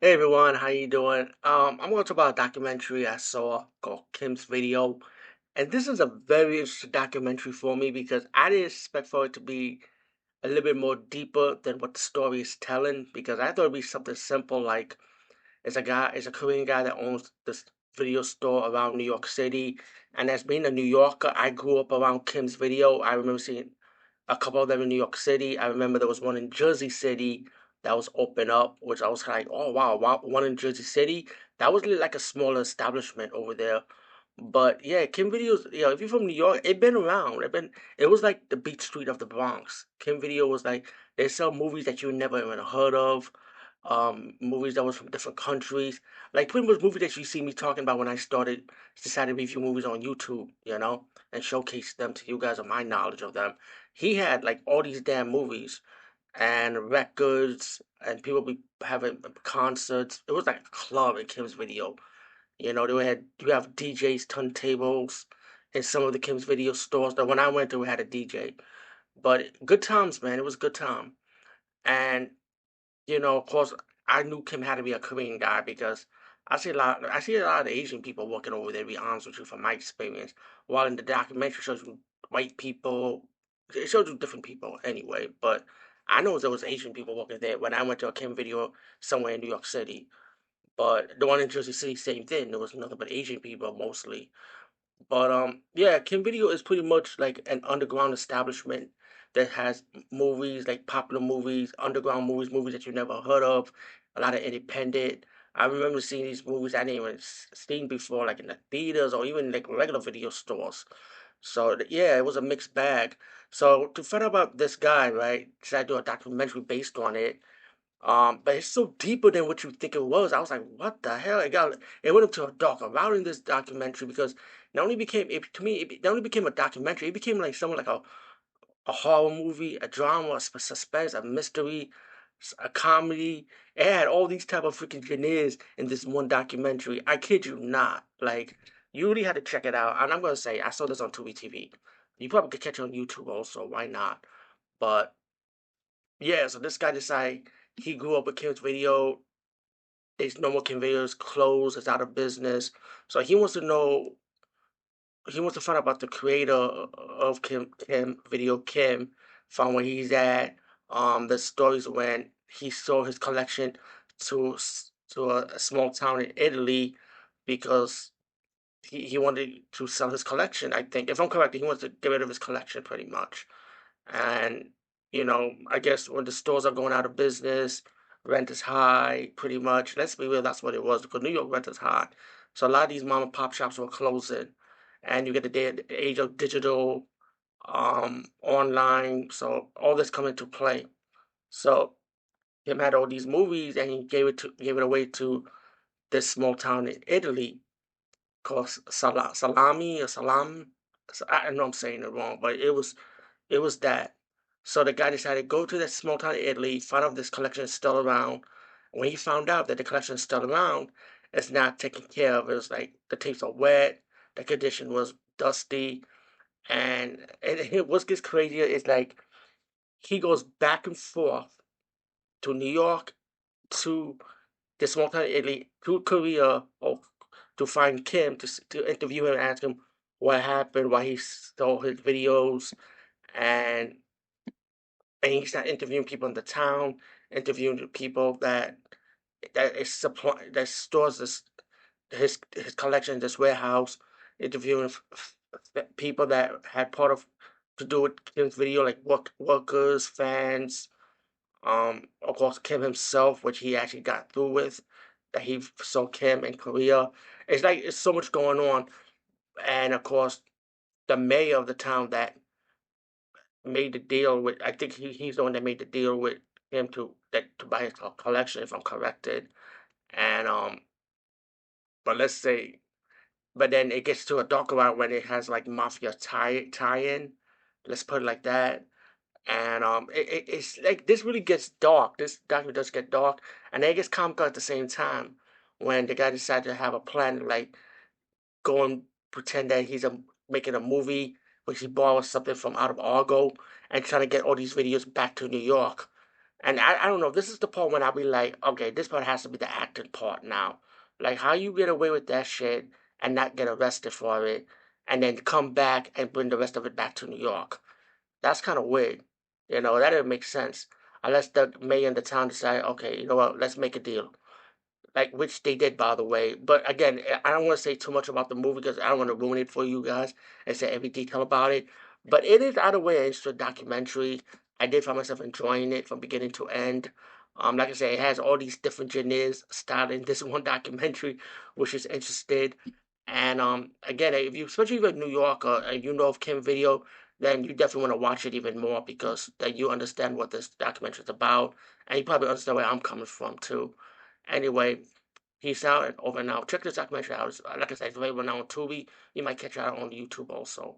Hey everyone, how you doing? I'm going to talk about a documentary I saw called Kim's Video, and this is a very interesting documentary for me because I didn't expect for it to be a little bit more deeper than what the story is telling. Because I thought it'd be something simple like it's a Korean guy that owns this video store around New York City, and as being a New Yorker, I grew up around Kim's Video. I remember seeing a couple of them in New York City. I remember there was one in Jersey City that was open up, which I was like, oh wow, wow, one in Jersey City. That was really like a smaller establishment over there. But yeah, Kim Video's, if you're from New York, it been around. It was like the beat street of the Bronx. Kim Video was like they sell movies that you never even heard of, movies that was from different countries, like pretty much movies that you see me talking about when I decided to review movies on YouTube, and showcase them to you guys of my knowledge of them. He had like all these damn movies and records, and people be having concerts. It was like a club in Kim's Video. You have DJs, turntables, in some of the Kim's Video stores. That when I went there, we had a DJ. But good times, man. It was a good time. And of course, I knew Kim had to be a Korean guy because I see a lot of Asian people working over there. To be honest with you, from my experience, while in the documentary shows you white people, it shows you different people anyway. But I know there was Asian people working there when I went to a Kim Video somewhere in New York City. But the one in Jersey City, same thing. There was nothing but Asian people mostly. But yeah, Kim Video is pretty much like an underground establishment that has movies, like popular movies, underground movies, movies that you never heard of, a lot of independent. I remember seeing these movies I didn't even seen before, like in the theaters or even like regular video stores. So yeah, it was a mixed bag. So to find out about this guy, right? Decided to do a documentary based on it. But it's so deeper than what you think it was. I was like, what the hell? It went up to a darker route in this documentary because not only became it to me, it not only became a documentary, it became like somewhat like a horror movie, a drama, a suspense, a mystery, a comedy. It had all these type of freaking genres in this one documentary. I kid you not. Like you really had to check it out. And I'm gonna say I saw this on Tubi TV. You probably could catch it on YouTube also. Why not? But yeah, so this guy decided he grew up with Kim's Video. There's no more conveyors, closed, it's out of business. So he wants to find out about the creator of Kim Video Kim, find where he's at. The stories when he sold his collection to a small town in Italy because he wanted to sell his collection. I think, if I'm correct, he wants to get rid of his collection pretty much. And, I guess when the stores are going out of business, rent is high, pretty much. Let's be real, that's what it was because New York rent is high. So a lot of these mom and pop shops were closing. And you get the age of digital, online. So all this come into play. So him had all these movies and he gave it away to this small town in Italy called Salami or Salam. I know I'm saying it wrong, but it was that. So the guy decided to go to that small town in Italy, find out if this collection is still around. When he found out that the collection is still around, it's not taken care of. It was like the tapes are wet, the condition was dusty, and what gets crazier is like he goes back and forth to New York, to the small town in Italy, to Korea, or to find Kim to interview him and ask him what happened, why he stole his videos, and and he started interviewing people in the town, interviewing the people that stores his collection in this warehouse, interviewing people that had part of to do with Kim's video, like workers, fans, of course Kim himself, which he actually got through with, that he saw Kim in Korea. It's like it's so much going on, and of course the mayor of the town that made the deal with. I think he's the one that made the deal with him to buy his collection, if I'm corrected. And but let's say, but then it gets to a darker route when it has like mafia tie in. Let's put it like that. And it's like this really gets dark. This document does get dark, and then it gets comical at the same time when the guy decided to have a plan to like go and pretend that making a movie, which he borrows something from out of Argo, and trying to get all these videos back to New York. And I don't know, this is the part when I'll be like, okay, this part has to be the acting part now. Like how you get away with that shit and not get arrested for it, and then come back and bring the rest of it back to New York. That's kind of weird. That doesn't make sense. Unless the mayor and the town decide, okay, you know what, let's make a deal, like which they did, by the way. But again, I don't want to say too much about the movie because I don't want to ruin it for you guys and say every detail about it. But it is either way an interesting documentary. I did find myself enjoying it from beginning to end. Like I said, it has all these different genres starred in this one documentary, which is interested. And again, if you, especially if you're in New York or you know of Kim Video, then you definitely want to watch it even more because then you understand what this documentary is about, and you probably understand where I'm coming from too. Anyway, peace out and over now. Check this documentary out. Like I said, it's available now on Tubi. You might catch it out on YouTube also.